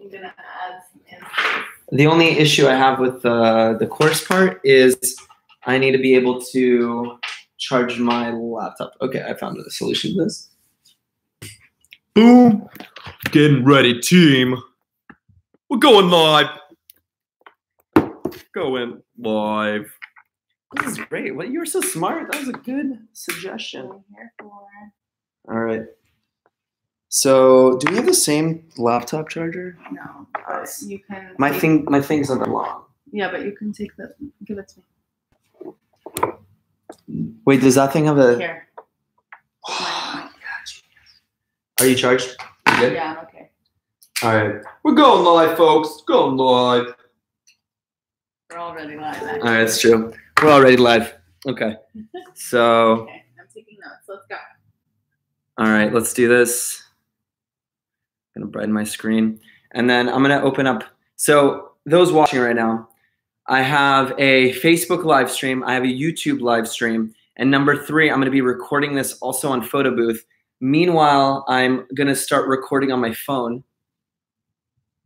I'm gonna add some instance. The only issue I have with the course part is I need to be able to charge my laptop. Okay, I found a solution to this. Boom. Getting ready, team. We're going live. Going live. This is great. Well, you were so smart. That was a good suggestion. I'm here for. All right. So, do we have the same laptop charger? No, but you can. My thing's not that long. Yeah, but you can take the. Give it to me. Wait, does that thing have a? Here. Are you charged? You good? Yeah, I'm okay. All right. We're going live, folks. Going live. We're already live. All right, that's true. We're already live. Okay. So. Okay, I'm taking notes. Let's go. All right, let's do this. I'm gonna brighten my screen, and then I'm gonna open up. So those watching right now, I have a Facebook live stream. I have a YouTube live stream, and number 3, I'm gonna be recording this also on Photo Booth. Meanwhile, I'm gonna start recording on my phone.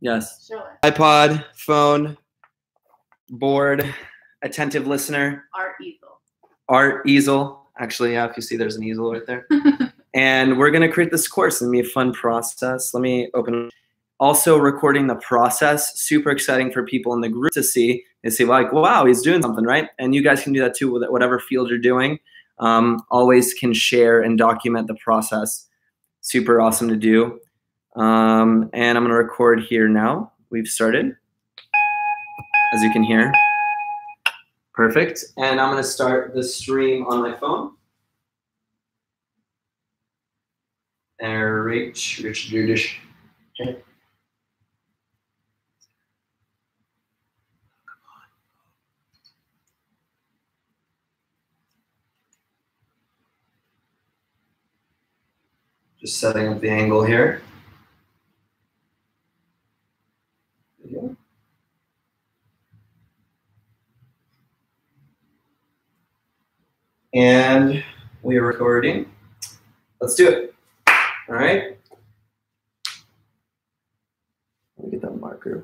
Yes. Sure. iPod, phone, board, attentive listener. Art easel. Art easel. Actually, yeah, if you see there's an easel right there. And we're going to create this course. It's going to be a fun process. Let me open. Also recording the process. Super exciting for people in the group to see. They see like, wow, he's doing something, right? And you guys can do that too with whatever field you're doing. Always can share and document the process. Super awesome to do. And I'm going to record here now. We've started, as you can hear. Perfect. And I'm going to start the stream on my phone. Richard. Okay. Just setting up the angle here. Video. And we are recording. Let's do it. All right. Let me get that marker.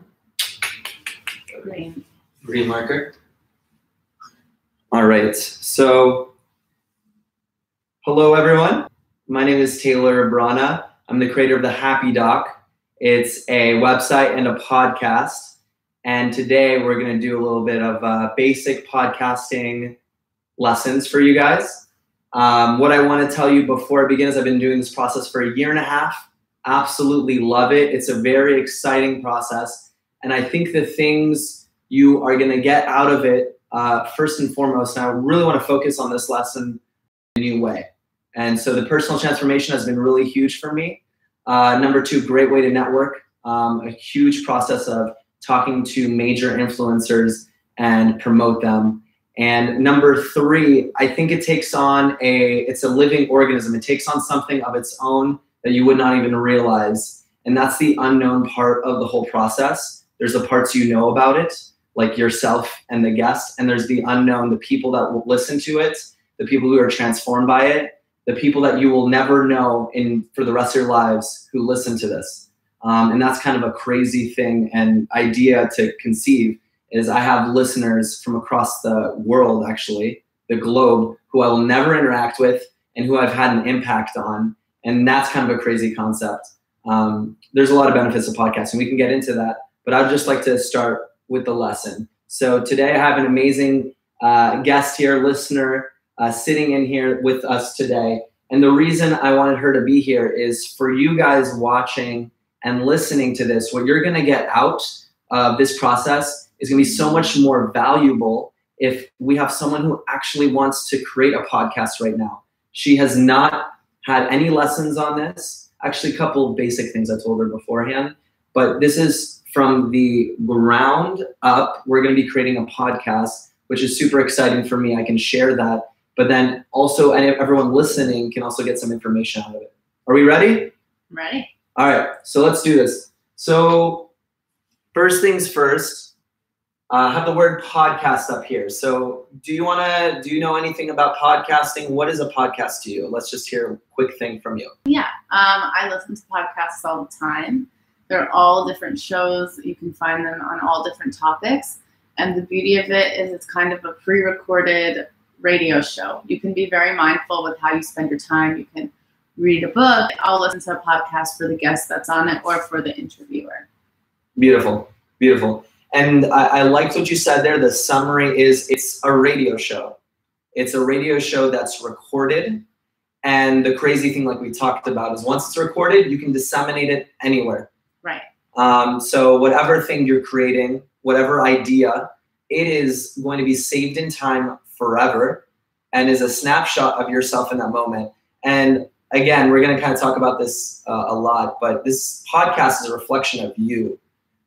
Green. Green marker. All right. So, hello everyone. My name is Taylor Brana. I'm the creator of the Happy Doc. It's a website and a podcast. And today we're going to do a little bit of basic podcasting lessons for you guys. What I want to tell you before I begin is I've been doing this process for 1.5 years. Absolutely love it. It's a very exciting process. And I think the things you are going to get out of it, first and foremost, and I really want to focus on this lesson in a new way. And so the personal transformation has been really huge for me. Number 2, great way to network. A huge process of talking to major influencers and promote them. And number 3, I think it takes on it's a living organism. It takes on something of its own that you would not even realize. And that's the unknown part of the whole process. There's the parts you know about it, like yourself and the guest. And there's the unknown, the people that will listen to it, the people who are transformed by it, the people that you will never know for the rest of your lives who listen to this. And that's kind of a crazy thing and idea to conceive. Is I have listeners from across the world, actually, the globe, who I will never interact with and who I've had an impact on. And that's kind of a crazy concept. There's a lot of benefits of podcasting. We can get into that. But I'd just like to start with the lesson. So today I have an amazing guest here, listener, sitting in here with us today. And the reason I wanted her to be here is for you guys watching and listening to this, what you're going to get out of this process is going to be so much more valuable if we have someone who actually wants to create a podcast right now. She has not had any lessons on this. Actually, a couple of basic things I told her beforehand. But this is from the ground up. We're going to be creating a podcast, which is super exciting for me. I can share that. But then also everyone listening can also get some information out of it. Are we ready? Ready. All right. So let's do this. So first things first. Have the word podcast up here. So do you know anything about podcasting? What is a podcast to you? Let's just hear a quick thing from you. Yeah, I listen to podcasts all the time. They're all different shows. You can find them on all different topics. And the beauty of it is it's kind of a pre-recorded radio show. You can be very mindful with how you spend your time. You can read a book. I'll listen to a podcast for the guest that's on it or for the interviewer. Beautiful, beautiful. And I liked what you said there. The summary is it's a radio show. It's a radio show that's recorded. And the crazy thing, like we talked about, is once it's recorded, you can disseminate it anywhere. Right. So whatever thing you're creating, whatever idea, it is going to be saved in time forever and is a snapshot of yourself in that moment. And again, we're going to kind of talk about this a lot, but this podcast is a reflection of you,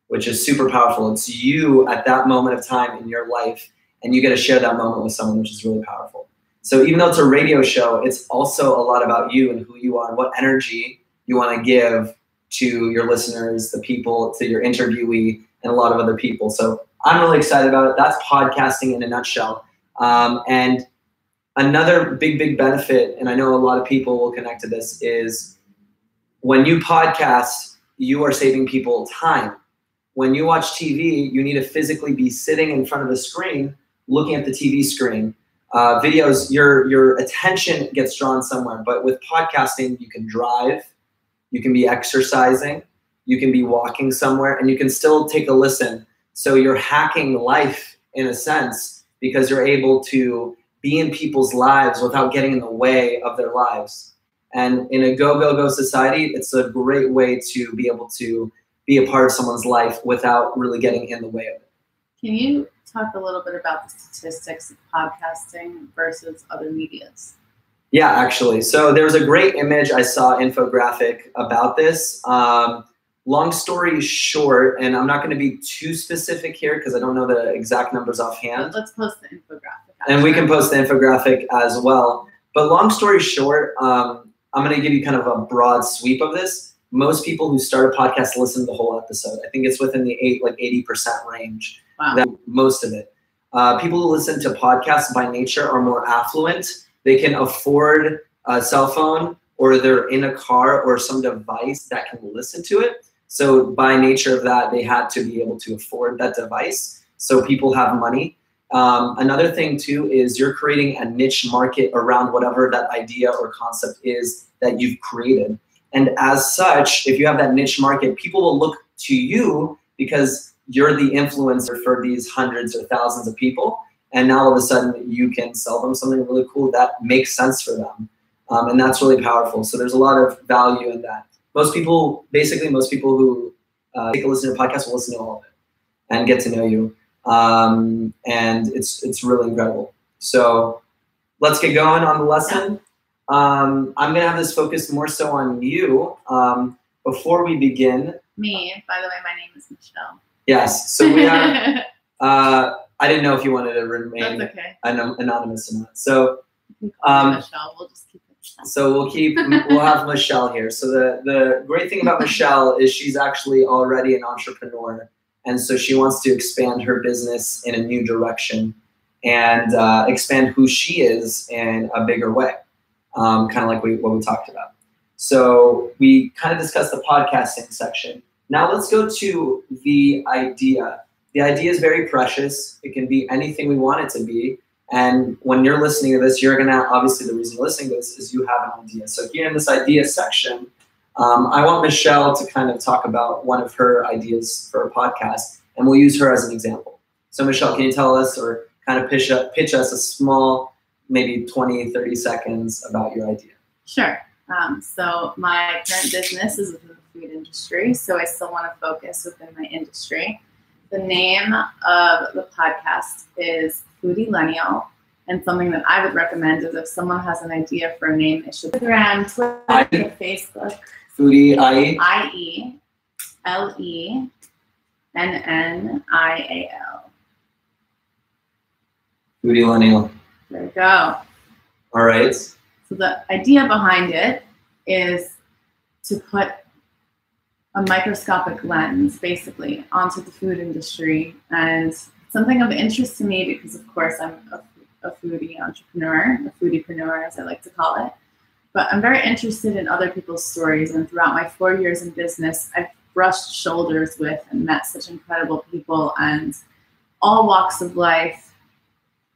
which is super powerful. It's you at that moment of time in your life, and you get to share that moment with someone, which is really powerful. So even though it's a radio show, it's also a lot about you and who you are and what energy you want to give to your listeners, the people, to your interviewee, and a lot of other people. So I'm really excited about it. That's podcasting in a nutshell. And another big benefit, and I know a lot of people will connect to this, is when you podcast, you are saving people time. When you watch TV, you need to physically be sitting in front of the screen, looking at the TV screen. Videos, your attention gets drawn somewhere. But with podcasting, you can drive, you can be exercising, you can be walking somewhere, and you can still take a listen. So you're hacking life in a sense because you're able to be in people's lives without getting in the way of their lives. And in a go society, it's a great way to be able to be a part of someone's life without really getting in the way of it. Can you talk a little bit about the statistics of podcasting versus other medias? Yeah, actually. So there was a great image I saw, infographic about this. Long story short, and I'm not going to be too specific here because I don't know the exact numbers offhand. But let's post the infographic. And we can post the infographic as well. But long story short, I'm going to give you kind of a broad sweep of this. Most people who start a podcast listen to the whole episode. I think it's within the 80% range. Wow. That most of it. People who listen to podcasts by nature are more affluent. They can afford a cell phone, or they're in a car or some device that can listen to it. So by nature of that, they had to be able to afford that device. So people have money. Another thing too is you're creating a niche market around whatever that idea or concept is that you've created. And as such, if you have that niche market, people will look to you because you're the influencer for these hundreds or thousands of people. And now all of a sudden you can sell them something really cool that makes sense for them. And that's really powerful. So there's a lot of value in that. Most people who take a listen to a podcast will listen to all of it and get to know you. And it's really incredible. So let's get going on the lesson. I'm going to have this focus more so on you. Before we begin. Me, by the way, my name is Michelle. Yes. So we have, I didn't know if you wanted to remain That's okay. Anonymous or not. So, Michelle, we'll just keep it. So we'll have Michelle here. So the great thing about Michelle is she's actually already an entrepreneur. And so she wants to expand her business in a new direction and expand who she is in a bigger way, kind of like what we talked about. So we kind of discussed the podcasting section. Now let's go to the idea. The idea is very precious. It can be anything we want it to be. And when you're listening to this, you're going to, obviously the reason you're listening to this is you have an idea. So here in this idea section, I want Michelle to kind of talk about one of her ideas for a podcast, and we'll use her as an example. So Michelle, can you tell us or kind of pitch us a small, maybe 20, 30 seconds about your idea? Sure. So my current business is within the food industry, so I still want to focus within my industry. The name of the podcast is Foodie-Lennial, and something that I would recommend is if someone has an idea for a name, it should be Instagram, Twitter, Facebook. Foodie-Lennial. Foodie-Lennial. There we go. All right. So the idea behind it is to put a microscopic lens, basically, onto the food industry, and something of interest to me because, of course, I'm a foodie entrepreneur, a foodiepreneur, as I like to call it. But I'm very interested in other people's stories, and throughout my 4 years in business, I've brushed shoulders with and met such incredible people, and all walks of life,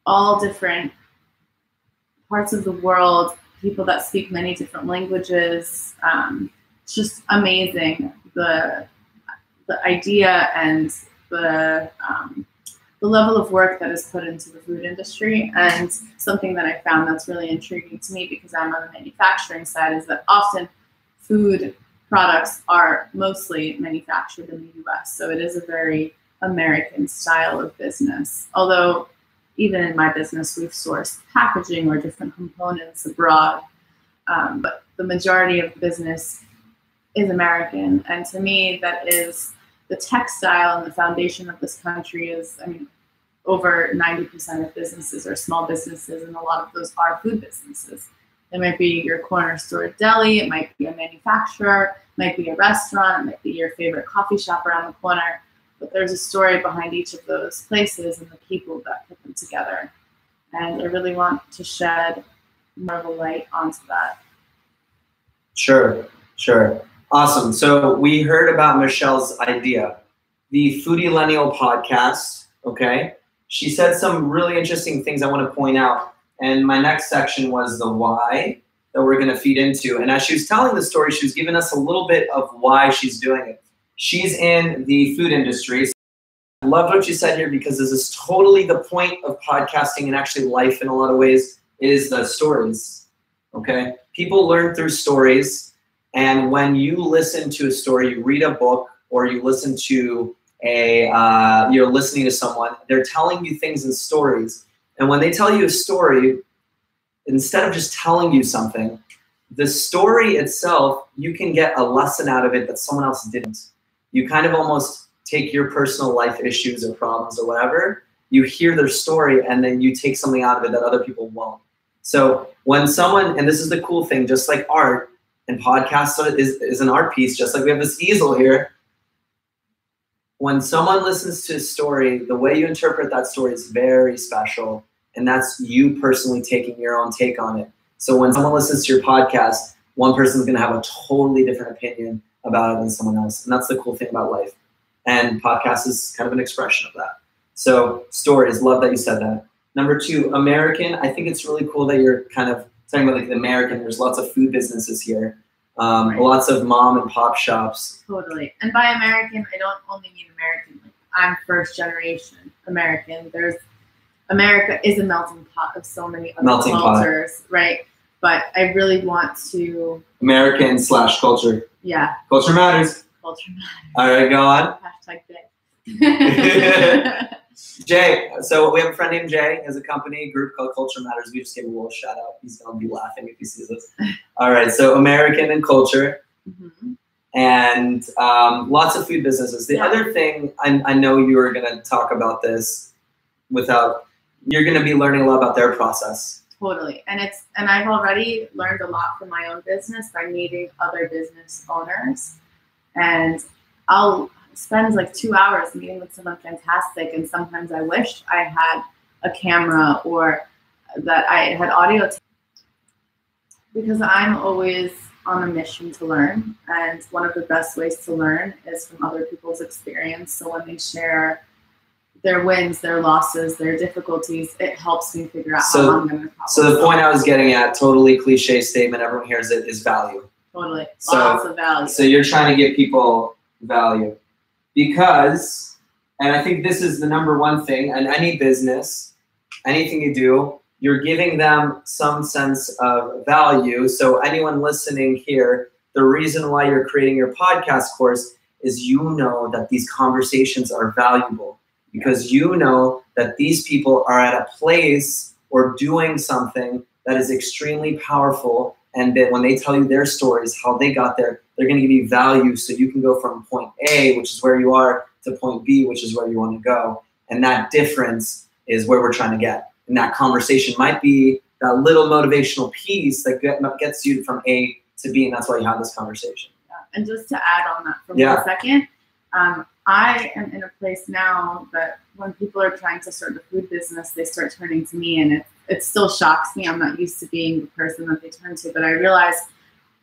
all different parts of the world, people that speak many different languages. It's just amazing, the idea and the level of work that is put into the food industry. And something that I found that's really intriguing to me, because I'm on the manufacturing side, is that often food products are mostly manufactured in the US. So it is a very American style of business. Although even in my business, we've sourced packaging or different components abroad. But the majority of the business is American. And to me, that is the textile and the foundation of this country. Is, I mean, over 90% of businesses are small businesses, and a lot of those are food businesses. It might be your corner store deli, it might be a manufacturer, it might be a restaurant, it might be your favorite coffee shop around the corner. But there's a story behind each of those places and the people that put them together. And I really want to shed more of a light onto that. Sure. Awesome. So we heard about Michelle's idea, the Foodillennial podcast, okay? She said some really interesting things I want to point out. And my next section was the why that we're going to feed into. And as she was telling the story, she was giving us a little bit of why she's doing it. She's in the food industry. I love what you said here, because this is totally the point of podcasting and actually life in a lot of ways, is the stories, okay? People learn through stories. And when you listen to a story, you read a book, or you listen to you're listening to someone, they're telling you things in stories. And when they tell you a story, instead of just telling you something, the story itself, you can get a lesson out of it that someone else didn't. You kind of almost take your personal life issues or problems or whatever, you hear their story, and then you take something out of it that other people won't. So when someone, and this is the cool thing, just like art, and podcasts is an art piece, just like we have this easel here. When someone listens to a story, the way you interpret that story is very special, and that's you personally taking your own take on it. So when someone listens to your podcast, one person's going to have a totally different opinion about it than someone else, and that's the cool thing about life. And podcast is kind of an expression of that. So stories, love that you said that. Number 2, American. I think it's really cool that you're kind of talking about like the American. There's lots of food businesses here. Right. Lots of mom and pop shops. Totally. And by American, I don't only mean American. Like, I'm first generation American. America is a melting pot of so many other cultures, right? But I really want to... American/culture. Yeah. Culture matters. Culture matters. All right, go on. #Jay. Jay, so we have a friend named Jay, has a company, group called Culture Matters. We just gave him a little shout out. He's going to be laughing if he sees this. All right, so American and culture, and lots of food businesses. The other thing, I know you were going to talk about this you're going to be learning a lot about their process. Totally. And I've already learned a lot from my own business by meeting other business owners. And I'll spend like 2 hours meeting with someone fantastic, and sometimes I wish I had a camera or that I had audio, because I'm always on a mission to learn, and one of the best ways to learn is from other people's experience. So when they share their wins, their losses, their difficulties, it helps me figure out how I'm going to problem. So the point I was getting at, totally cliche statement, everyone hears it, is value. Totally. Lots of value. So you're trying to give people value. Because, and I think this is the number one thing, in any business, anything you do, you're giving them some sense of value. So anyone listening here, the reason why you're creating your podcast course is you know that these conversations are valuable, because you know that these people are at a place or doing something that is extremely powerful, and that when they tell you their stories, how they got there, they're going to give you value so you can go from point A, which is where you are, to point B, which is where you want to go. And that difference is where we're trying to get. And that conversation might be that little motivational piece that gets you from A to B, and that's why you have this conversation. Yeah. And just to add on that for 1 second, I am in a place now that when people are trying to start a food business, they start turning to me, and it still shocks me. I'm not used to being the person that they turn to, but I realize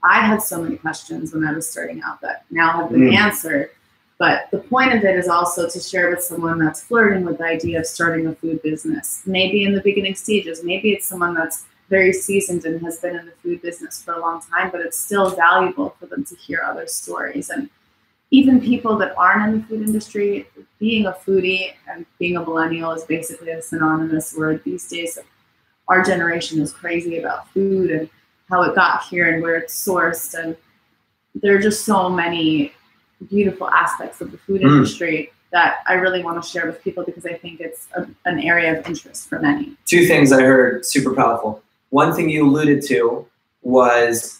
I had so many questions when I was starting out that now have been answered. But the point of it is also to share with someone that's flirting with the idea of starting a food business. Maybe in the beginning stages, maybe it's someone that's very seasoned and has been in the food business for a long time, but it's still valuable for them to hear other stories. And even people that aren't in the food industry, being a foodie and being a millennial is basically a synonymous word these days. Our generation is crazy about food and how it got here and where it's sourced. And there are just so many beautiful aspects of the food industry that I really want to share with people because I think it's an area of interest for many. Two things I heard super powerful. One thing you alluded to was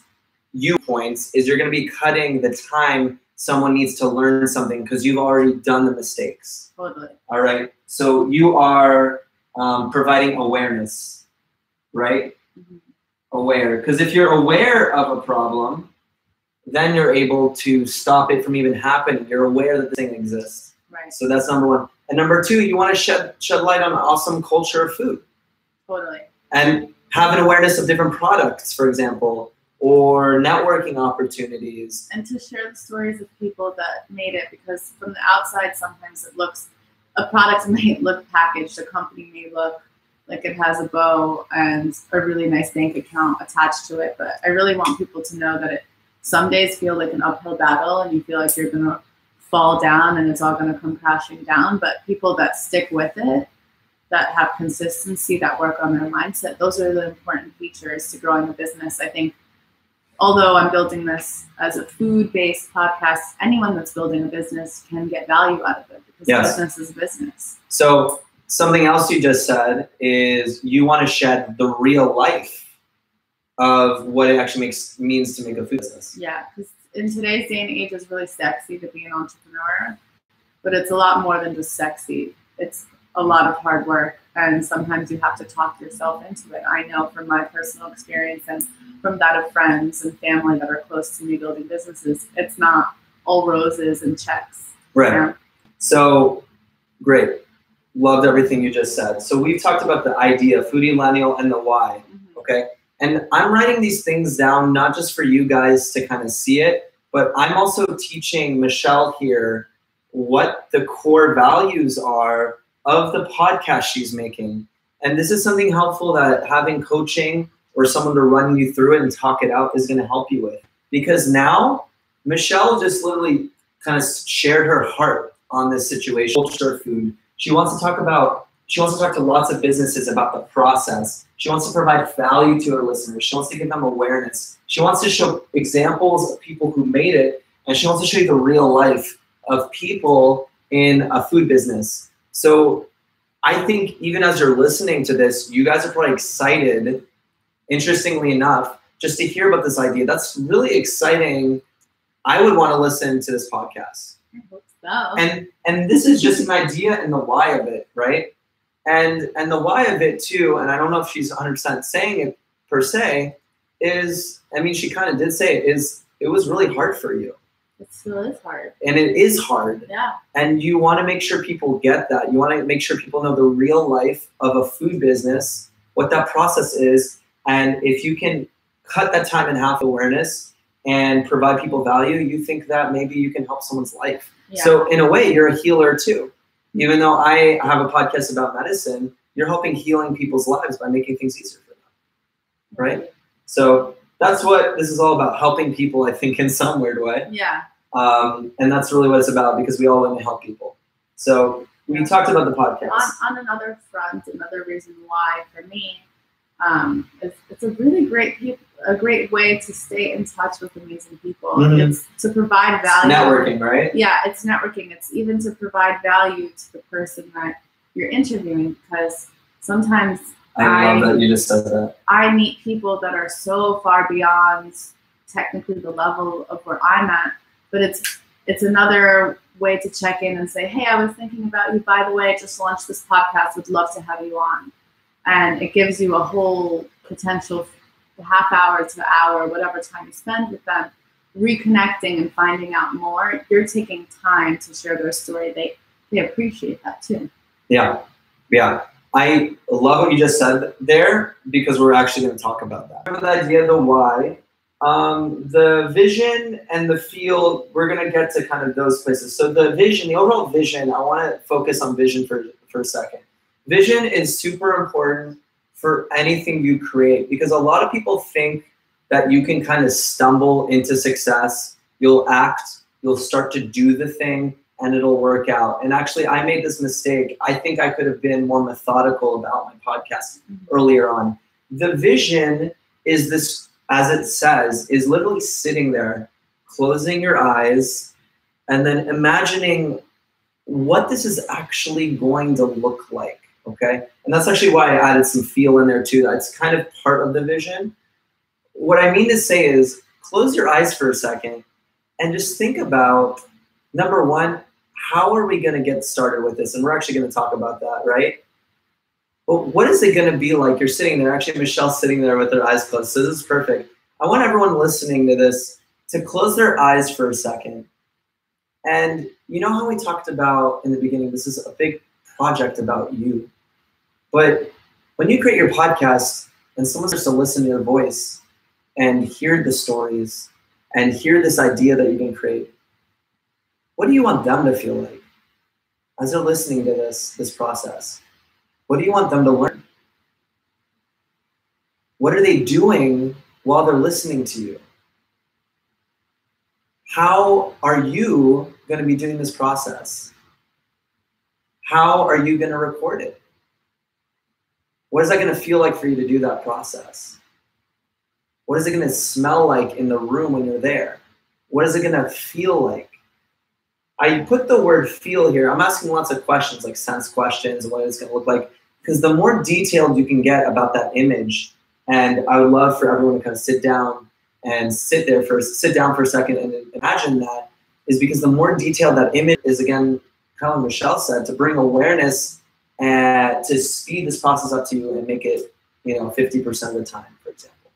points is you're going to be cutting the time someone needs to learn something because you've already done the mistakes. Totally. All right. So you are providing awareness, right? Aware. Because if you're aware of a problem, then you're able to stop it from even happening. You're aware that the thing exists. Right. So that's number one. And number two, you want to shed light on an awesome culture of food. Totally. And have an awareness of different products, for example, or networking opportunities. And to share the stories of people that made it, because from the outside, sometimes a product may look packaged, a company may look like it has a bow and a really nice bank account attached to it. But I really want people to know that some days feel like an uphill battle and you feel like you're going to fall down and it's all going to come crashing down. But people that stick with it, that have consistency, that work on their mindset, those are the important features to growing a business. I think although I'm building this as a food-based podcast, anyone that's building a business can get value out of it because business is a business. So something else you just said is you want to shed the real life of what it actually means to make a food business. Yeah, because in today's day and age, it's really sexy to be an entrepreneur, but it's a lot more than just sexy. It's a lot of hard work, and sometimes you have to talk yourself into it. I know from my personal experience and from that of friends and family that are close to me building businesses, it's not all roses and checks. Right. You know? So, great. Loved everything you just said. So we've talked about the idea, Foodie-Lennial, and the why, okay? And I'm writing these things down not just for you guys to kind of see it, but I'm also teaching Michelle here what the core values are of the podcast she's making. And this is something helpful that having coaching or someone to run you through it and talk it out is going to help you with. Because now Michelle just literally kind of shared her heart on this situation, culture of food. She wants to talk to lots of businesses about the process. She wants to provide value to her listeners. She wants to give them awareness. She wants to show examples of people who made it, and she wants to show you the real life of people in a food business. So I think even as you're listening to this, you guys are probably excited, interestingly enough, just to hear about this idea. That's really exciting. I would want to listen to this podcast. I hope so. And this is just an idea and the why of it, right? And the why of it too, and I don't know if she's 100% saying it per se, is, I mean, she kind of did say it, is it was really hard for you. It still is hard. And it is hard. Yeah. And you want to make sure people get that. You want to make sure people know the real life of a food business, what that process is. And if you can cut that time in half awareness and provide people value, you think that maybe you can help someone's life. Yeah. So in a way, you're a healer too. Even though I have a podcast about medicine, you're helping healing people's lives by making things easier for them, right? So that's what this is all about, helping people, I think, in some weird way. Yeah. And that's really what it's about, because we all want to help people. So we talked about the podcast. On another front, another reason why for me, it's a really great way to stay in touch with amazing people. It's to provide value. It's networking, right? Yeah, it's networking. It's even to provide value to the person that you're interviewing, because sometimes I love that you just said that. I meet people that are so far beyond technically the level of where I'm at, but it's another way to check in and say, hey, I was thinking about you. By the way, I just launched this podcast. Would love to have you on. And it gives you a whole potential half hour to hour, whatever time you spend with them, reconnecting and finding out more. You're taking time to share their story. They appreciate that too. Yeah. I love what you just said there, because we're actually going to talk about that. The idea, the why, The vision and the feel, we're going to get to kind of those places. So the vision, the overall vision, I want to focus on vision for a second. Vision is super important for anything you create, because a lot of people think that you can kind of stumble into success. You'll act, you'll start to do the thing, and it'll work out. And actually, I made this mistake. I think I could have been more methodical about my podcast earlier on. The vision is this, as it says, is literally sitting there, closing your eyes, and then imagining what this is actually going to look like, okay? And that's actually why I added some feel in there too. That's kind of part of the vision. What I mean to say is, close your eyes for a second and just think about, number one, how are we going to get started with this? And we're actually going to talk about that, right? But what is it going to be like? You're sitting there. Actually, Michelle's sitting there with her eyes closed. So this is perfect. I want everyone listening to this to close their eyes for a second. And you know how we talked about in the beginning, this is a big project about you. But when you create your podcast and someone starts to listen to your voice and hear the stories and hear this idea that you can create, what do you want them to feel like as they're listening to this process? What do you want them to learn? What are they doing while they're listening to you? How are you going to be doing this process? How are you going to record it? What is that going to feel like for you to do that process? What is it going to smell like in the room when you're there? What is it going to feel like? I put the word feel here. I'm asking lots of questions, like sense questions, what it's going to look like, because the more detailed you can get about that image, and I would love for everyone to kind of sit down for a second and imagine that, is because the more detailed that image is, again, kind of like Michelle said, to bring awareness and to speed this process up to you and make it, 50% of the time, for example.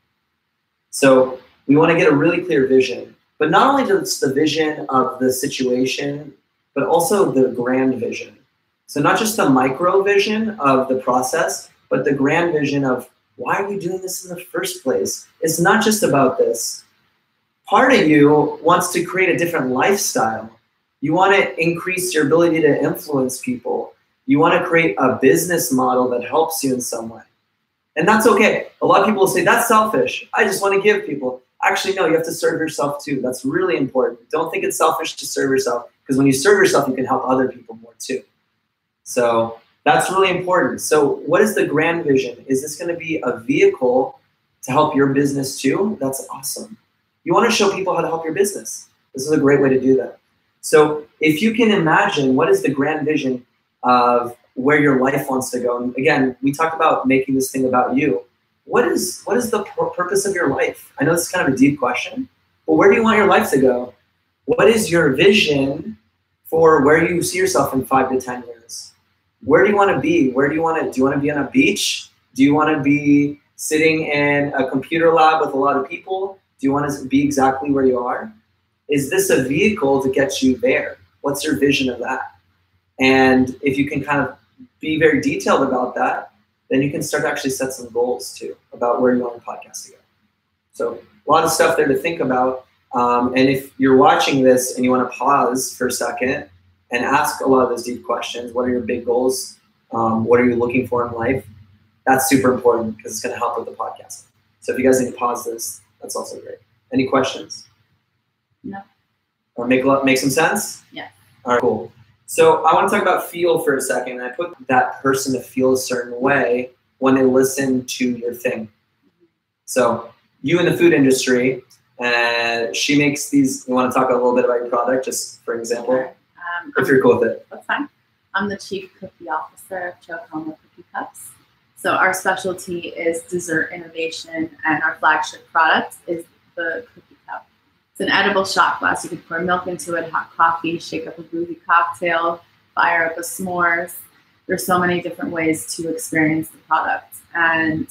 So we want to get a really clear vision. But not only just the vision of the situation, but also the grand vision. So not just the micro vision of the process, but the grand vision of why are we doing this in the first place? It's not just about this. Part of you wants to create a different lifestyle. You want to increase your ability to influence people. You want to create a business model that helps you in some way. And that's okay. A lot of people will say, that's selfish. I just want to give people. Actually, no, you have to serve yourself too. That's really important. Don't think it's selfish to serve yourself, because when you serve yourself, you can help other people more too. So that's really important. So what is the grand vision? Is this going to be a vehicle to help your business too? That's awesome. You want to show people how to help your business. This is a great way to do that. So if you can imagine what is the grand vision of where your life wants to go. And again, we talked about making this thing about you. What is the purpose of your life? I know this is kind of a deep question, but where do you want your life to go? What is your vision for where you see yourself in 5 to 10 years? Where do you want to be? Do you want to be on a beach? Do you want to be sitting in a computer lab with a lot of people? Do you want to be exactly where you are? Is this a vehicle to get you there? What's your vision of that? And if you can kind of be very detailed about that, then you can start to actually set some goals too about where you want your podcast to go. So a lot of stuff there to think about. And if you're watching this and you want to pause for a second and ask a lot of those deep questions, what are your big goals? What are you looking for in life? That's super important because it's going to help with the podcast. So if you guys need to pause this, that's also great. Any questions? No. Or make some sense? Yeah. All right, cool. So I want to talk about feel for a second. I put that person to feel a certain way when they listen to your thing. So you in the food industry, she makes these, you want to talk a little bit about your product, just for example, Sure. if you're cool with it. That's fine. I'm the Chief Cookie Officer of Chocoma Cookie Cups. So our specialty is dessert innovation, and our flagship product is the cookie cup. It's an edible shot glass. You can pour milk into it, hot coffee, shake up a boozy cocktail, fire up a s'mores. There's so many different ways to experience the product. And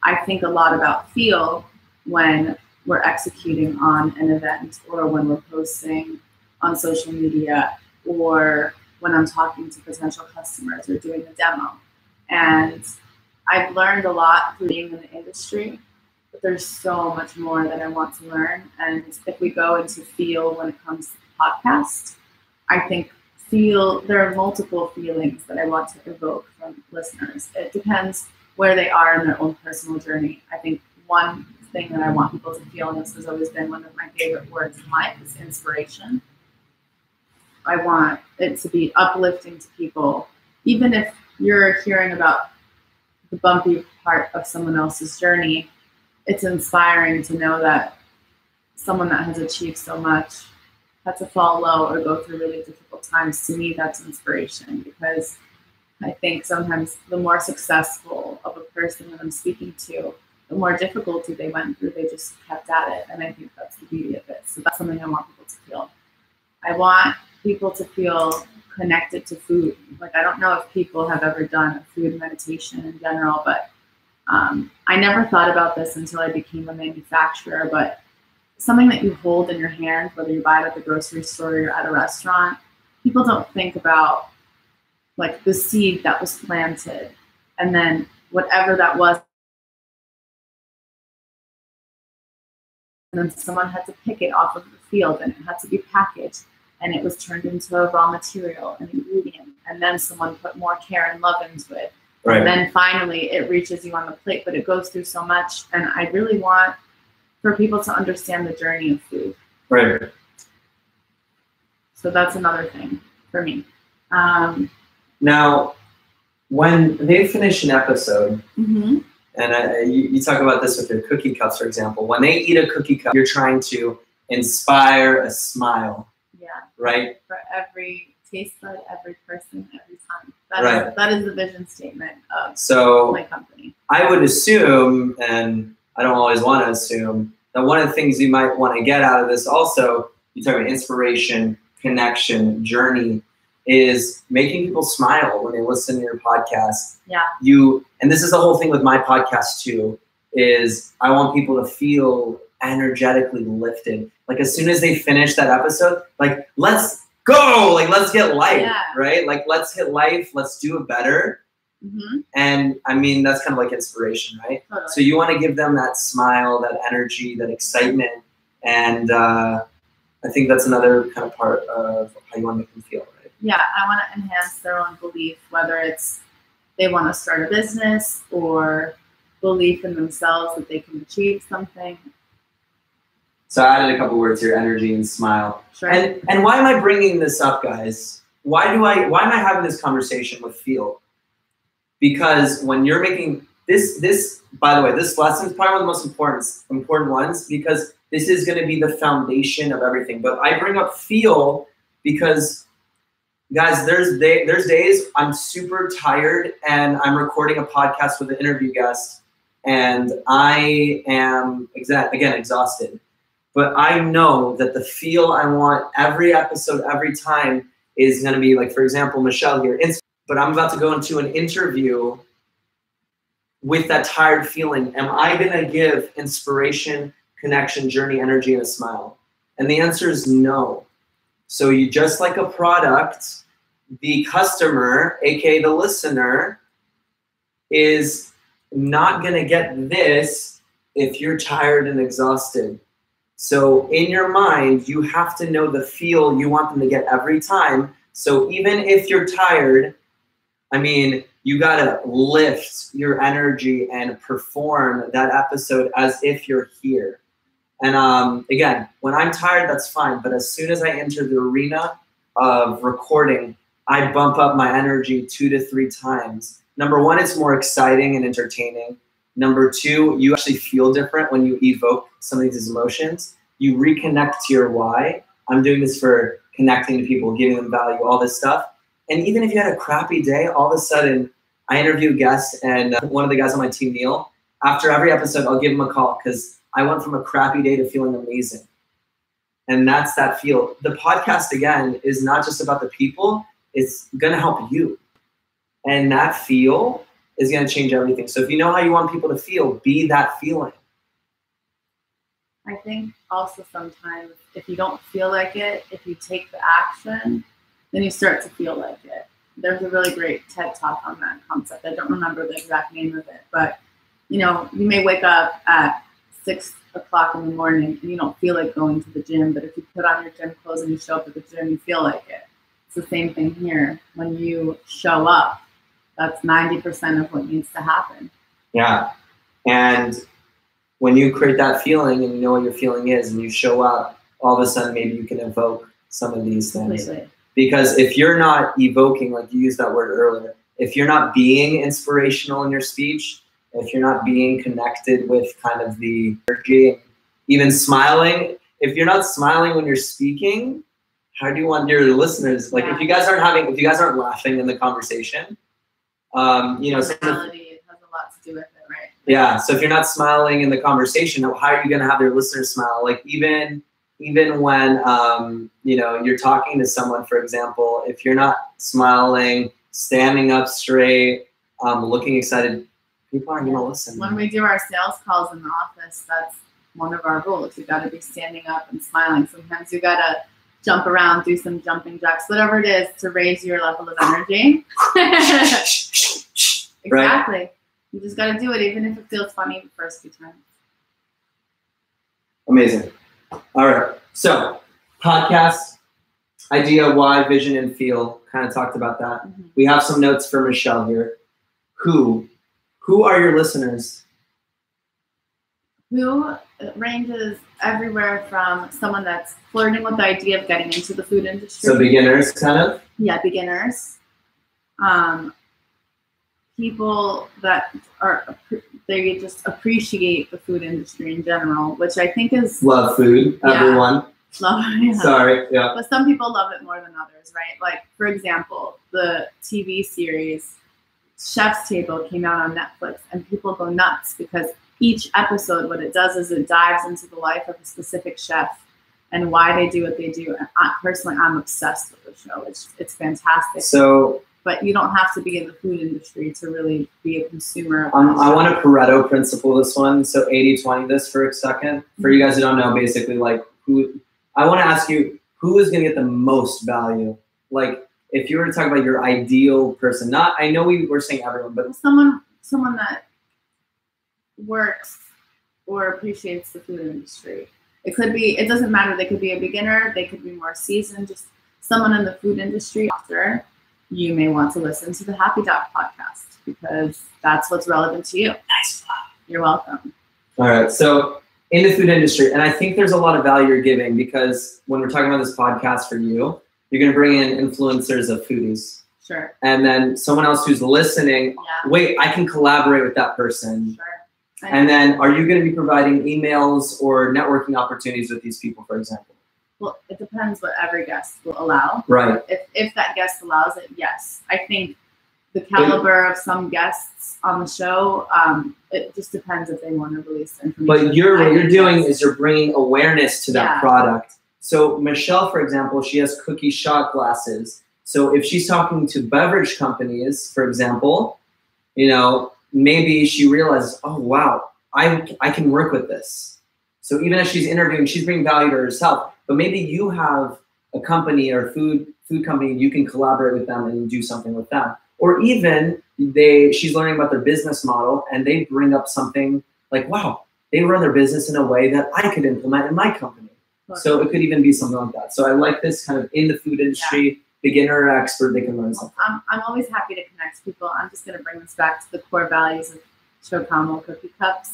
I think a lot about feel when we're executing on an event, or when we're posting on social media, or when I'm talking to potential customers or doing a demo. And I've learned a lot through being in the industry but there's so much more that I want to learn. And if we go into feel when it comes to the podcast, I think there are multiple feelings that I want to evoke from listeners. It depends where they are in their own personal journey. I think one thing that I want people to feel, and this has always been one of my favorite words in life, is inspiration. I want it to be uplifting to people, even if you're hearing about the bumpy part of someone else's journey. It's inspiring to know that someone that has achieved so much had to fall low or go through really difficult times. To me, that's inspiration, because I think sometimes the more successful of a person that I'm speaking to, the more difficulty they went through, they just kept at it. And I think that's the beauty of it. So that's something I want people to feel. I want people to feel connected to food. Like, I don't know if people have ever done a food meditation in general, but I never thought about this until I became a manufacturer. But something that you hold in your hand, whether you buy it at the grocery store or at a restaurant, people don't think about like the seed that was planted, and then whatever that was, and then someone had to pick it off of the field, and it had to be packaged, and it was turned into a raw material, an ingredient, and then someone put more care and love into it. Right. And then finally it reaches you on the plate, but it goes through so much. And I really want for people to understand the journey of food. Right. So that's another thing for me. Now, when they finish an episode, mm-hmm. and you talk about this with your cookie cups, for example, when they eat a cookie cup, you're trying to inspire a smile. Yeah. Right? For every taste bud, every person, every time. That is the vision statement of my company. I would assume, and I don't always want to assume, that one of the things you might want to get out of this also, you talk about inspiration, connection, journey, is making people smile when they listen to your podcast. Yeah. And this is the whole thing with my podcast too, is I want people to feel energetically lifted. Like as soon as they finish that episode, like, let's go, like, let's get life, right? Like, let's hit life, let's do it better. Mm-hmm. And I mean, that's kind of like inspiration, right? Totally. So you want to give them that smile, that energy, that excitement. And I think that's another kind of part of how you want to make them feel, right? Yeah, I want to enhance their own belief, whether it's they want to start a business or belief in themselves that they can achieve something. So I added a couple words here: energy and smile. Sure. And why am I bringing this up, guys? Why am I having this conversation with feel? Because when you're making this, by the way, this lesson is probably one of the most important ones, because this is going to be the foundation of everything. But I bring up feel because, guys, there's days I'm super tired and I'm recording a podcast with an interview guest, and I am exhausted. But I know that the feel I want every episode, every time, is going to be like, for example, Michelle here. But I'm about to go into an interview with that tired feeling. Am I going to give inspiration, connection, journey, energy, and a smile? And the answer is no. So you just like a product, the customer, aka the listener, is not going to get this if you're tired and exhausted. So in your mind, you have to know the feel you want them to get every time. So even if you're tired, I mean, you got to lift your energy and perform that episode as if you're here. And again, when I'm tired, that's fine. But as soon as I enter the arena of recording, I bump up my energy 2 to 3 times. Number one, it's more exciting and entertaining. Number two, you actually feel different when you evoke some of these emotions. You reconnect to your why. I'm doing this for connecting to people, giving them value, all this stuff. And even if you had a crappy day, all of a sudden, I interview a guest, and one of the guys on my team, Neil, after every episode, I'll give him a call because I went from a crappy day to feeling amazing. And that's that feel. The podcast, again, is not just about the people. It's going to help you. And that feel is going to change everything. So if you know how you want people to feel, be that feeling. I think also sometimes if you don't feel like it, if you take the action, then you start to feel like it. There's a really great TED Talk on that concept. I don't remember the exact name of it, but you know, you may wake up at 6 o'clock in the morning and you don't feel like going to the gym, but if you put on your gym clothes and you show up at the gym, you feel like it. It's the same thing here. When you show up, that's 90% of what needs to happen. Yeah. And when you create that feeling and you know what your feeling is and you show up, all of a sudden maybe you can evoke some of these things. Completely. Because if you're not evoking, like you used that word earlier, if you're not being inspirational in your speech, if you're not being connected with kind of the energy, even smiling, if you're not smiling when you're speaking, how do you want your listeners, like if you guys aren't laughing in the conversation, you know, personality, it has a lot to do with it, right? Yeah. So if you're not smiling in the conversation, how are you going to have your listeners smile? Like even when, you know, you're talking to someone, for example, if you're not smiling, standing up straight, looking excited, people aren't going to listen. When we do our sales calls in the office, that's one of our rules. You got to be standing up and smiling. Sometimes you got to jump around, do some jumping jacks, whatever it is to raise your level of energy. Exactly. Right. You just got to do it, even if it feels funny the first few times. Amazing. All right. So, podcast, idea, why, vision, and feel. Kind of talked about that. Mm-hmm. We have some notes for Michelle here. Who are your listeners? Who ranges everywhere from someone that's flirting with the idea of getting into the food industry. So beginners, kind of? Yeah, beginners. People that they just appreciate the food industry in general, which I think is... Love food, everyone. Love, yeah. Sorry, yeah. But some people love it more than others, right? Like, for example, the TV series Chef's Table came out on Netflix, and people go nuts because each episode, what it does is it dives into the life of a specific chef and why they do what they do. And personally, I'm obsessed with the show. It's fantastic. So, but you don't have to be in the food industry to really be a consumer. I want to Pareto principle this one. So 80-20 this for a second. For you guys who don't know, basically, like I want to ask you, who is going to get the most value? Like, if you were to talk about your ideal person, I know we're saying everyone, but someone that works or appreciates the food industry. It doesn't matter. They could be a beginner. They could be more seasoned. Just someone in the food industry. After, you may want to listen to the Happy Doc podcast because that's what's relevant to you. Nice. You're welcome. All right. So in the food industry, and I think there's a lot of value you're giving because when we're talking about this podcast for you, you're going to bring in influencers of foodies. Sure. And then someone else who's listening, wait, I can collaborate with that person. Sure. And then are you going to be providing emails or networking opportunities with these people, for example? Well, it depends what every guest will allow. Right. If that guest allows it, yes. I think the caliber of some guests on the show, it just depends if they want to release information. But what you're doing is you're bringing awareness to that product. So Michelle, for example, she has cookie shot glasses. So if she's talking to beverage companies, for example, you know, maybe she realizes, oh, wow, I can work with this. So even as she's interviewing, she's bringing value to herself. But maybe you have a company or food company, you can collaborate with them and do something with them. Or even she's learning about their business model and they bring up something like, wow, they run their business in a way that I could implement in my company. So it could even be something like that. So I like this kind of in the food industry, beginner or expert, they can learn something. I'm always happy to connect people. I'm just going to bring this back to the core values of Chocamo Cookie Cups.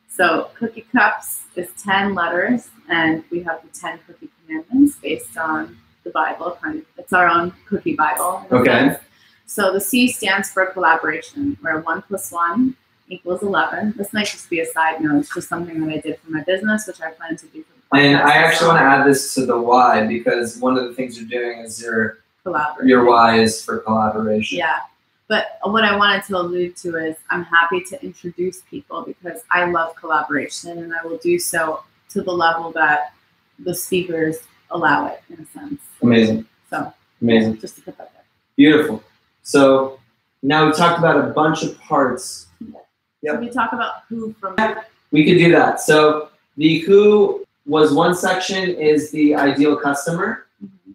So Cookie Cups is 10 letters, and we have the 10 cookie commandments based on the Bible. It's our own cookie Bible. Okay. So the C stands for collaboration, where 1 + 1 = 11. This might just be a side note. It's just something that I did for my business, which I plan to do for the podcast. And I actually want to add this to the why, because one of the things you're doing is your why is for collaboration. Yeah. But what I wanted to allude to is I'm happy to introduce people because I love collaboration, and I will do so to the level that the speakers allow it, in a sense. Amazing. So amazing. Just to put that there. Beautiful. So now we've talked about a bunch of parts. Yep. Can we talk about who from? We could do that. So the who was one section is the ideal customer. Mm-hmm.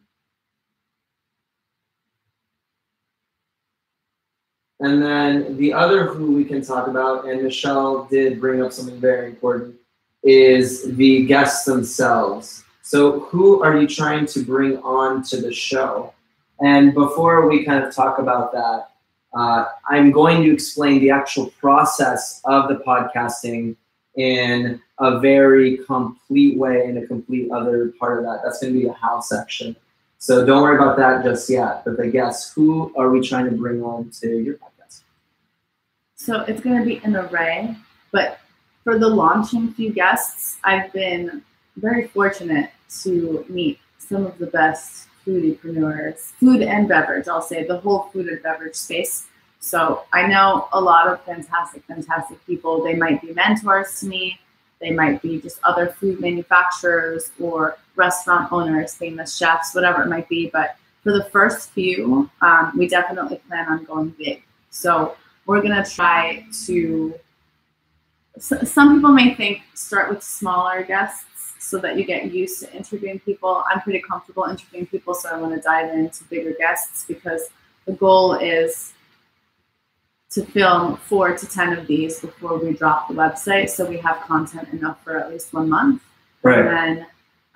And then the other who we can talk about, and Michelle did bring up something very important, is the guests themselves. So who are you trying to bring on to the show? And before we kind of talk about that, I'm going to explain the actual process of the podcasting in a very complete way, in a complete other part of that. That's going to be the how section. So don't worry about that just yet. But the guests, who are we trying to bring on to your podcast? So it's going to be an array, but for the launching few guests, I've been very fortunate to meet some of the best foodiepreneurs, food and beverage, I'll say, the whole food and beverage space. So I know a lot of fantastic people. They might be mentors to me. They might be just other food manufacturers or restaurant owners, famous chefs, whatever it might be. But for the first few, we definitely plan on going big. So we're going to try to, some people may think start with smaller guests so that you get used to interviewing people. I'm pretty comfortable interviewing people, so I want to dive into bigger guests because the goal is to film 4 to 10 of these before we drop the website, so we have content enough for at least 1 month. Right. And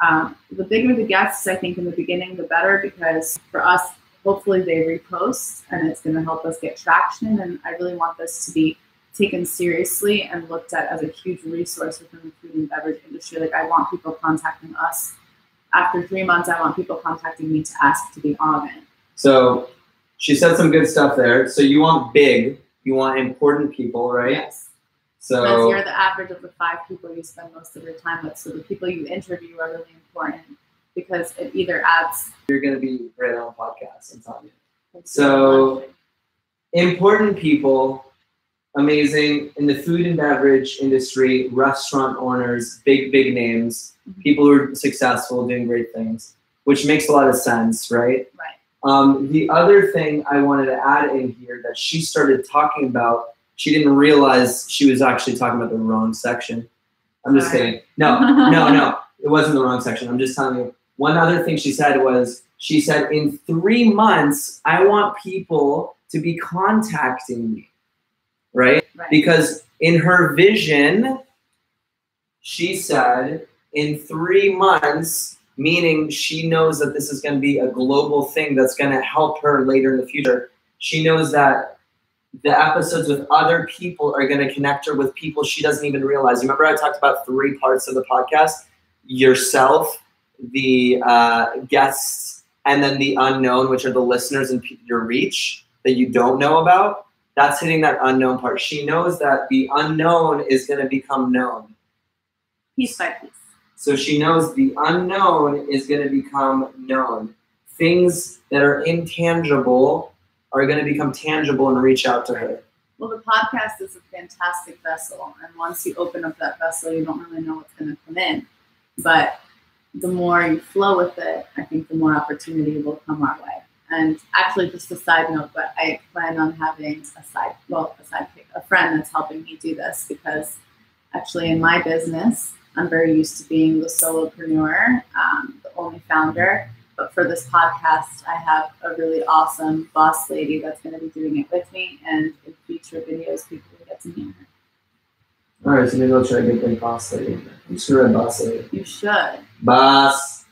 then the bigger the guests, I think in the beginning, the better, because for us, hopefully they repost and it's going to help us get traction. And I really want this to be taken seriously and looked at as a huge resource within the food and beverage industry. Like, I want people contacting us. After 3 months, I want people contacting me to ask to be on it. So she said some good stuff there. So you want big, you want important people, right? Yes. So because you're the average of the 5 people you spend most of your time with. So the people you interview are really important because it either adds. You're going to be great on podcasts, I'm telling you. So important people, amazing in the food and beverage industry, restaurant owners, big names, people who are successful, doing great things, which makes a lot of sense, right? Right. The other thing I wanted to add in here that she started talking about, she didn't realize she was actually talking about the wrong section. I'm just kidding. No, it wasn't the wrong section. I'm just telling you. One other thing she said was, she said, in 3 months, I want people to be contacting me, right? Because in her vision, she said, in 3 months, meaning she knows that this is going to be a global thing that's going to help her later in the future. She knows that the episodes with other people are going to connect her with people she doesn't even realize. You remember I talked about 3 parts of the podcast? Yourself, the guests, and then the unknown, which are the listeners and your reach that you don't know about. That's hitting that unknown part. She knows that the unknown is going to become known. Piece by piece. So she knows the unknown is going to become known. Things that are intangible are going to become tangible and reach out to her. Well, the podcast is a fantastic vessel. And once you open up that vessel, you don't really know what's going to come in. But the more you flow with it, I think the more opportunity will come our way. And actually, just a side note, but I plan on having a friend that's helping me do this, because actually in my business, I'm very used to being the solopreneur, the only founder. But for this podcast, I have a really awesome boss lady that's going to be doing it with me. And in future videos, people will get to meet her. All right, so maybe I'll try to get the boss lady. I'm sure a boss lady. You should. Boss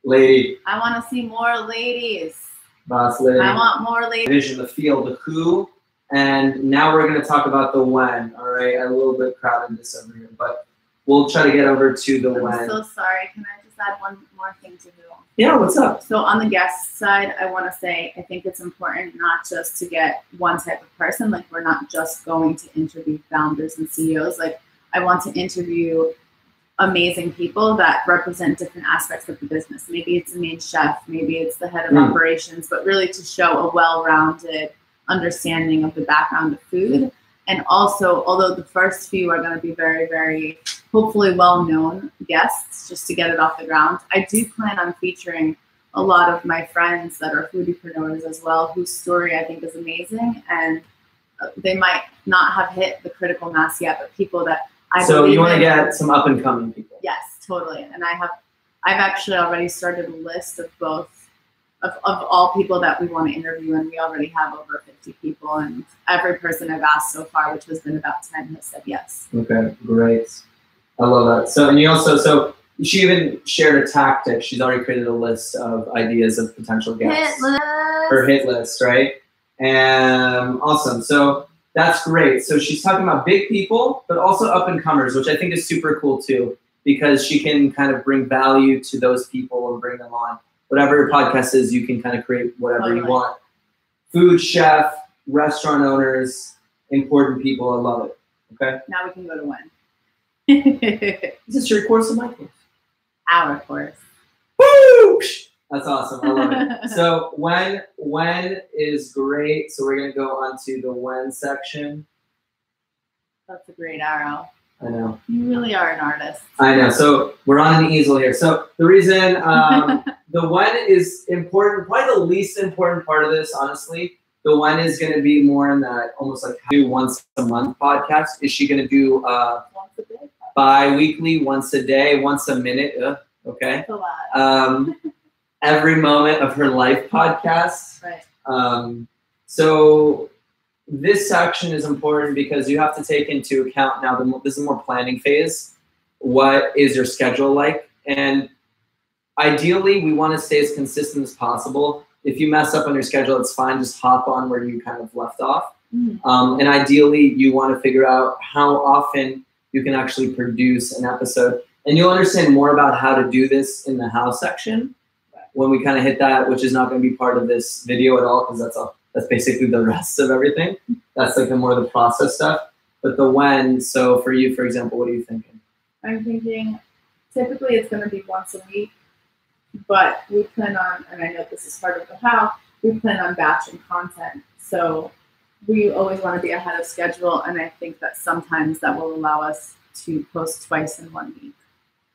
lady. I want to see more ladies. Boss lady. I want more ladies. Vision, the feel, the who, and now we're going to talk about the when. All right, I a little bit crowded this over here, but we'll try to get over to the when. I'm so sorry. Can I just add one more thing to who? Yeah, what's up? So on the guest side, I want to say I think it's important not just to get one type of person. Like, we're not just going to interview founders and CEOs. Like, I want to interview amazing people that represent different aspects of the business. Maybe it's a main chef, maybe it's the head of operations, but really to show a well-rounded understanding of the background of food. And also, although the first few are going to be very, very hopefully well-known guests, just to get it off the ground, I do plan on featuring a lot of my friends that are foodiepreneurs as well, whose story I think is amazing. And they might not have hit the critical mass yet, but people that I So believe you want to in. get some up-and-coming people. Yes, totally. And I've actually already started a list of all people that we want to interview, and we already have over 50 people, and every person I've asked so far, which has been about 10, has said yes. Okay, great. I love that. So, and you also, so she even shared a tactic. She's already created a list of ideas of potential guests. Hit list. Her hit list, right? And awesome. So that's great. So she's talking about big people, but also up and comers, which I think is super cool too, because she can kind of bring value to those people and bring them on. Whatever your podcast is, you can kind of create whatever you want. Food chef, restaurant owners, important people. I love it. Okay. Now we can go to when. Is this your course or my course? Our course. Woo! That's awesome. I love it. So when is great. So we're gonna go on to the when section. That's a great arrow. I know. You really are an artist. I know. So we're on an easel here. So the reason the when is important, probably the least important part of this, honestly. The when is going to be more in that almost like do once a month podcast. Is she going to do Once a day. bi-weekly, once a day, once a minute? Okay. That's a lot. Every moment of her life podcast. Right. So this section is important because you have to take into account now, this is a more planning phase. What is your schedule like? And ideally, we want to stay as consistent as possible. If you mess up on your schedule, it's fine. Just hop on where you kind of left off. Mm-hmm. And ideally, you want to figure out how often you can actually produce an episode. And you'll understand more about how to do this in the how section when we kind of hit that, which is not going to be part of this video at all, because that's basically the rest of everything. That's like the more the process stuff. But the when, so for you, for example, what are you thinking? I'm thinking typically it's going to be once a week, but we plan on, and I know this is part of the how, we plan on batching content. So we always want to be ahead of schedule, and I think that sometimes that will allow us to post twice in 1 week.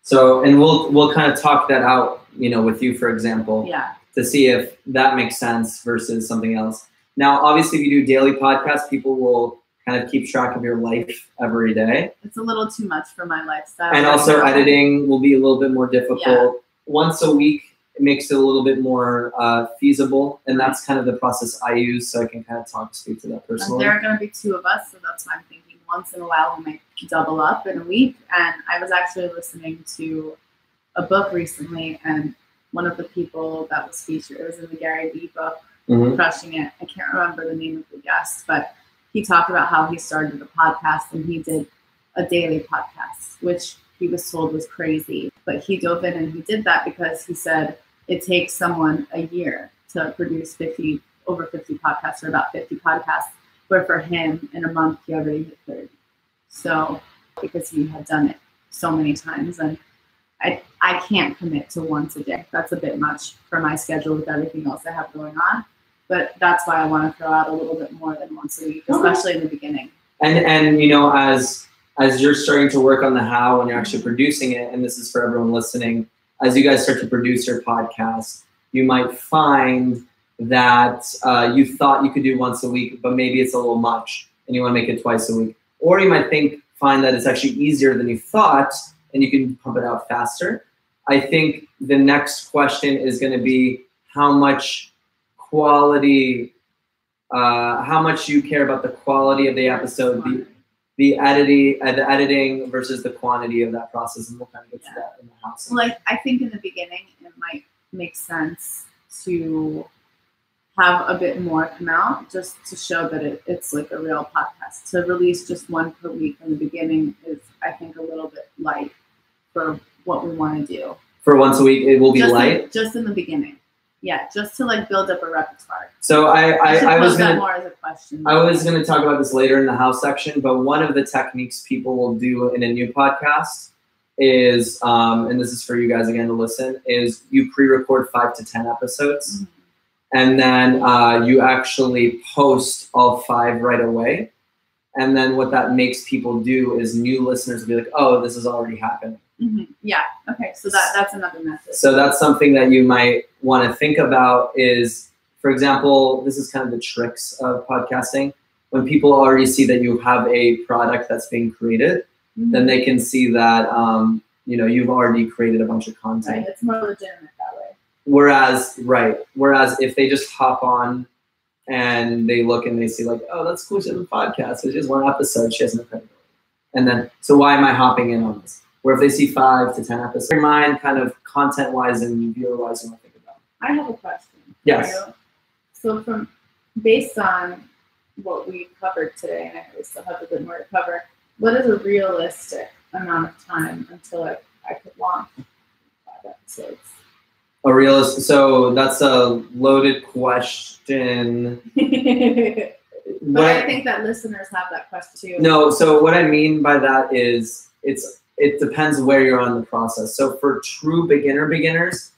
So, and we'll kind of talk that out, with you, for example, Yeah. to see if that makes sense versus something else. Now, obviously, if you do daily podcasts, people will kind of keep track of your life every day. It's a little too much for my lifestyle. And also editing will be a little bit more difficult. Yeah. Once a week, it makes it a little bit more feasible. And that's kind of the process I use, so I can kind of speak to that personally. There are going to be 2 of us, so that's why I'm thinking once in a while we might double up in a week. And I was actually listening to a book recently, and one of the people that was featured, it was in the Gary Vee book, Crushing It. I can't remember the name of the guest, but he talked about how he started a podcast, and he did a daily podcast, which he was told was crazy. But he dove in and he did that because he said it takes someone a year to produce over 50 podcasts, or about 50 podcasts, where for him in a month he already hit 30. So because he had done it so many times, and I can't commit to once a day. That's a bit much for my schedule with everything else I have going on. But that's why I want to throw out a little bit more than once a week, especially in the beginning. And as you're starting to work on the how and you're actually producing it, and this is for everyone listening, as you guys start to produce your podcast, you might find that you thought you could do once a week, but maybe it's a little much and you want to make it twice a week. Or you might find that it's actually easier than you thought and you can pump it out faster. I think the next question is going to be how much quality, how much you care about the quality of the episode, the editing versus the quantity of that process, and we'll kind of get to that in the house. Like, I think in the beginning it might make sense to have a bit more come out, just to show that it's like a real podcast. To release just 1 per week in the beginning is, I think, a little bit light for what we want to do. For once a week, it will be light? Just in the beginning. Yeah, just to like build up a repertoire. So I was that more as a question. I was gonna talk about this later in the house section, but one of the techniques people will do in a new podcast is, and this is for you guys again to listen, is you pre-record 5 to 10 episodes, and then you actually post all 5 right away. And then what that makes people do is new listeners will be like, oh, this is already happening. Yeah. Okay. So that's another method. So that's something that you might want to think about is, for example, this is kind of the tricks of podcasting. When people already see that you have a product that's being created, then they can see that, you've already created a bunch of content. Right. It's more legitimate that way. Whereas if they just hop on and they look and they see like, oh, that's cool, she has a podcast. It's just 1 episode. She has no credibility. And then, so why am I hopping in on this? Or if they see 5 to 10 episodes, your mind kind of content-wise and viewer-wise, you want to think about. I have a question. Yes. So based on what we covered today, and I know we still have a bit more to cover, what is a realistic amount of time until I could launch 5 episodes? So that's a loaded question. But I think that listeners have that question too. No, so what I mean by that is it depends where you're on the process. So for true beginners,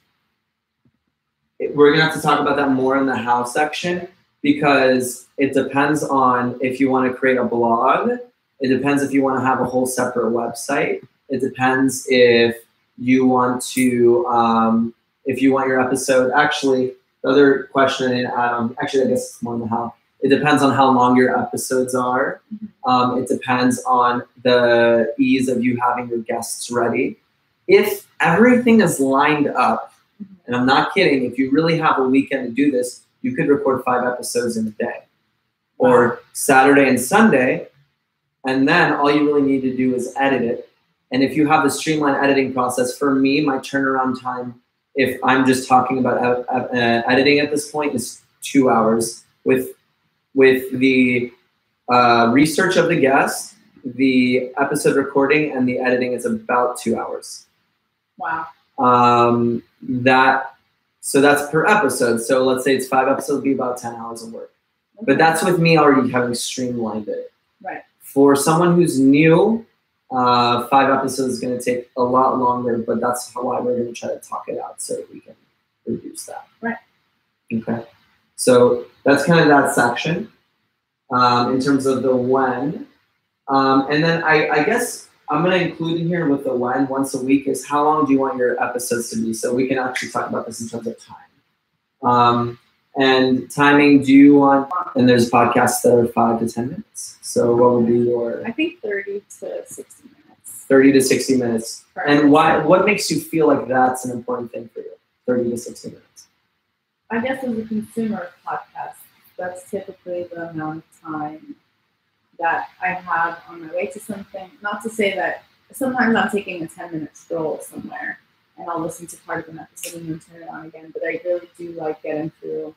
we're gonna have to talk about that more in the how section, because it depends on if you want to create a blog. It depends if you want to have a whole separate website. It depends if you want to if you want your episode. Actually, the other question, actually I guess it's more in the how. It depends on how long your episodes are. It depends on the ease of you having your guests ready. If everything is lined up, and I'm not kidding, if you really have a weekend to do this, you could record 5 episodes in a day. Or Saturday and Sunday, and then all you really need to do is edit it. And if you have the streamlined editing process, for me, my turnaround time, if I'm just talking about editing at this point, is 2 hours. With the research of the guest, the episode recording, and the editing is about 2 hours. Wow. So that's per episode. So let's say it's 5 episodes, it'd be about 10 hours of work. Okay. But that's with me already having streamlined it. Right. For someone who's new, 5 episodes is going to take a lot longer, but that's why we're going to try to talk it out so that we can reduce that. Right. Okay. So that's kind of that section in terms of the when. And then I guess I'm going to include in here with the when once a week is how long do you want your episodes to be? So we can actually talk about this in terms of time. And timing, do you want, and there's podcasts that are 5 to 10 minutes. So what would be your? I think 30 to 60 minutes. 30 to 60 minutes. Perfect. And what makes you feel like that's an important thing for you? 30 to 60 minutes. I guess as a consumer of podcasts, that's typically the amount of time that I have on my way to something. Not to say that sometimes I'm taking a 10-minute stroll somewhere and I'll listen to part of an episode and then turn it on again. But I really do like getting through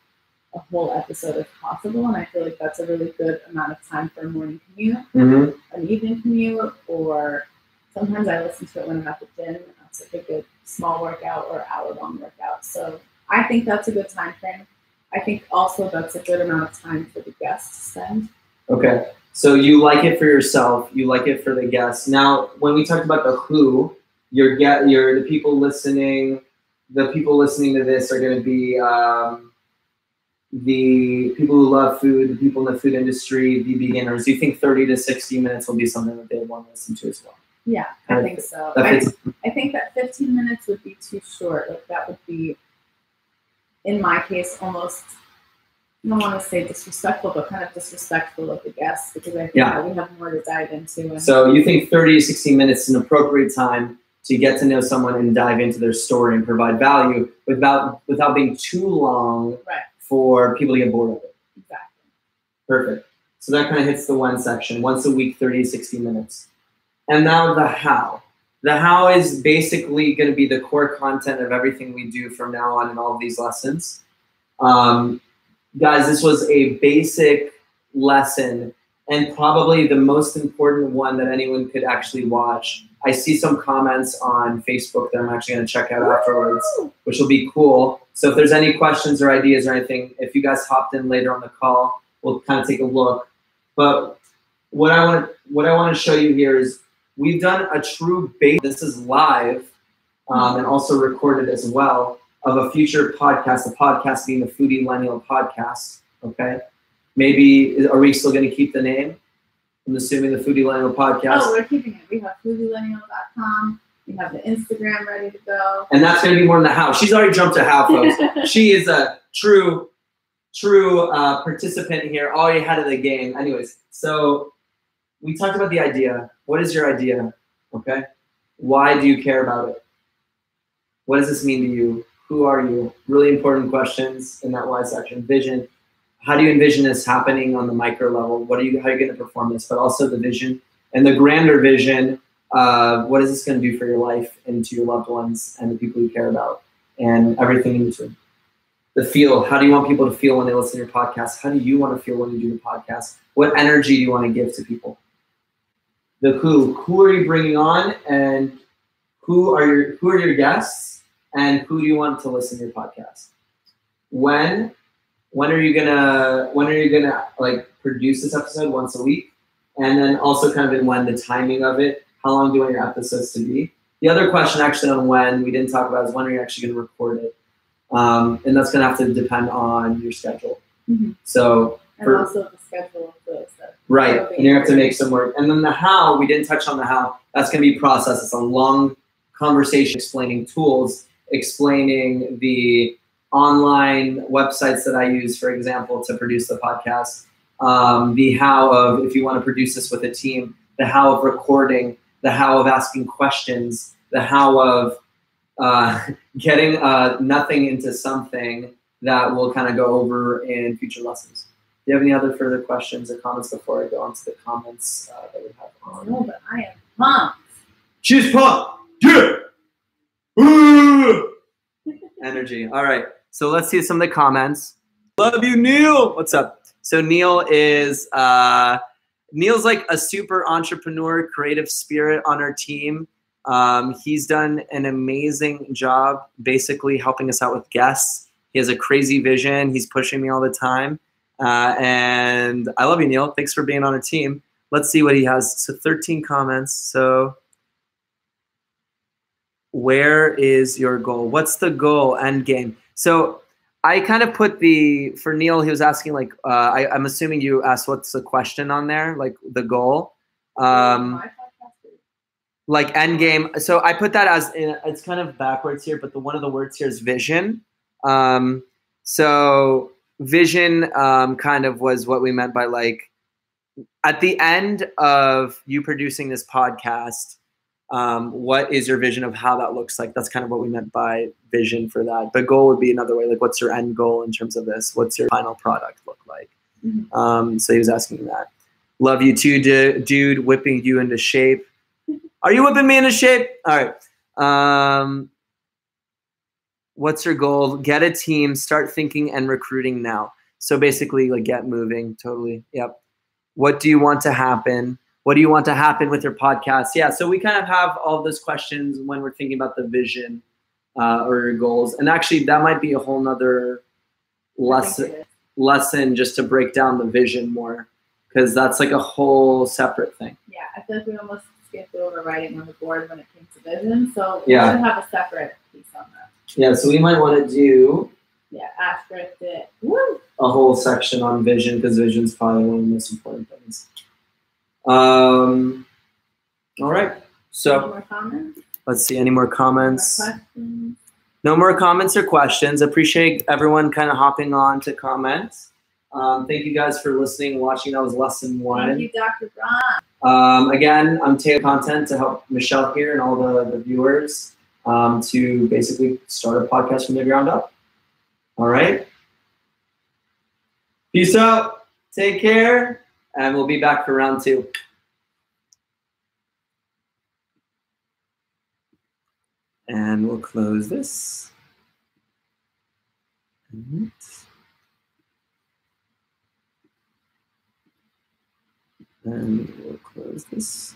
a whole episode if possible. And I feel like that's a really good amount of time for a morning commute, an evening commute, or sometimes I listen to it when I'm at the gym. That's like a good small workout or hour-long workout. So I think that's a good time frame. I think also that's a good amount of time for the guests to spend. Okay. So you like it for yourself, you like it for the guests. Now, when we talked about the who, the people listening to this are going to be the people who love food, the people in the food industry, the beginners. Do you think 30 to 60 minutes will be something that they want to listen to as well? Yeah, I think so. I think that 15 minutes would be too short. Like that would be, in my case, almost, I don't want to say disrespectful, but kind of disrespectful of the guests, because I think that we have more to dive into. So you think 30 to 60 minutes is an appropriate time to get to know someone and dive into their story and provide value without being too long for people to get bored of it. Exactly. Perfect. So that kind of hits the when section. Once a week, 30 to 60 minutes. And now the how. The how is basically going to be the core content of everything we do from now on in all of these lessons. Guys, this was a basic lesson and probably the most important one that anyone could actually watch. I see some comments on Facebook that I'm actually going to check out afterwards, which will be cool. So if there's any questions or ideas or anything, if you guys hopped in later on the call, we'll kind of take a look. But what I want to show you here is we've done a true base. This is live and also recorded as well of a future podcast. The podcast being the Foodie Millennial Podcast. Okay, maybe are we still going to keep the name? I'm assuming the Foodie Millennial Podcast. Oh, we're keeping it. We have foodiemillennial.com. We have the Instagram ready to go. And that's going to be more in the how. She's already jumped to how, folks. She is a true participant here, already ahead of the game. Anyways, so we talked about the idea. What is your idea? Okay. Why do you care about it? What does this mean to you? Who are you? Really important questions in that why section. Vision. How do you envision this happening on the micro level? How are you going to perform this? But also the vision and the grander vision what is this going to do for your life and to your loved ones and the people you care about and everything in between. The feel, how do you want people to feel when they listen to your podcast? How do you want to feel when you do the podcast? What energy do you want to give to people? The who are you bringing on, and who are your guests, and who do you want to listen to your podcast? When are you gonna like produce this episode once a week? And then also kind of in when, the timing of it, how long do you want your episodes to be? The other question actually on when we didn't talk about is when are you actually gonna record it? And that's gonna have to depend on your schedule. Mm-hmm. So also the schedule of those. Right, and you have to make some work. And then the how, we didn't touch on the how. That's gonna be process. It's a long conversation explaining tools, explaining the online websites that I use, for example, to produce the podcast. The how of, if you want to produce this with a team, the how of recording, the how of asking questions, the how of getting nothing into something that we'll kind of go over in future lessons. Do you have any other further questions or comments before I go on to the comments that we have on? No, but I am pumped. She's pumped. Yeah. Woo! Energy. All right. So let's see some of the comments. Love you, Neil. What's up? So Neil is Neil's like a super entrepreneur, creative spirit on our team. He's done an amazing job basically helping us out with guests. He has a crazy vision. He's pushing me all the time. And I love you, Neil. Thanks for being on our team. Let's see what he has. So 13 comments. So where is your goal? What's the goal, end game? So I kind of put for Neil, he was asking like, I'm assuming you asked what's the question on there, like the goal. Like end game. So I put that as, it's kind of backwards here, but one of the words here is vision. So vision kind of was what we meant by like, at the end of you producing this podcast, what is your vision of how that looks like? That's kind of what we meant by vision for that. But goal would be another way, like what's your end goal in terms of this? What's your final product look like? Mm-hmm. So he was asking that. Love you too, dude, whipping you into shape. Are you whipping me into shape? All right. What's your goal? Get a team, start thinking and recruiting now. So basically like get moving, totally. Yep. What do you want to happen? What do you want to happen with your podcast? Yeah, so we kind of have all those questions when we're thinking about the vision or your goals. And actually, that might be a whole nother lesson just to break down the vision more, because that's like a whole separate thing. Yeah, I feel like we almost skipped over writing on the board when it came to vision. So we should have a separate piece on that. Yeah, so we might want to do asterisk it. Woo! A whole section on vision, because vision is probably one of the most important things. All right. So any more comments? Let's see. Any more comments? No more questions? No more comments or questions. Appreciate everyone kind of hopping on to comments. Thank you guys for listening, watching. That was lesson 1. Thank you, Dr. Braun. Again, I'm Taylor Content to help Michelle here and all the viewers to basically start a podcast from the ground up. All right. Peace out. Take care. And we'll be back for round 2. And we'll close this. And we'll close this.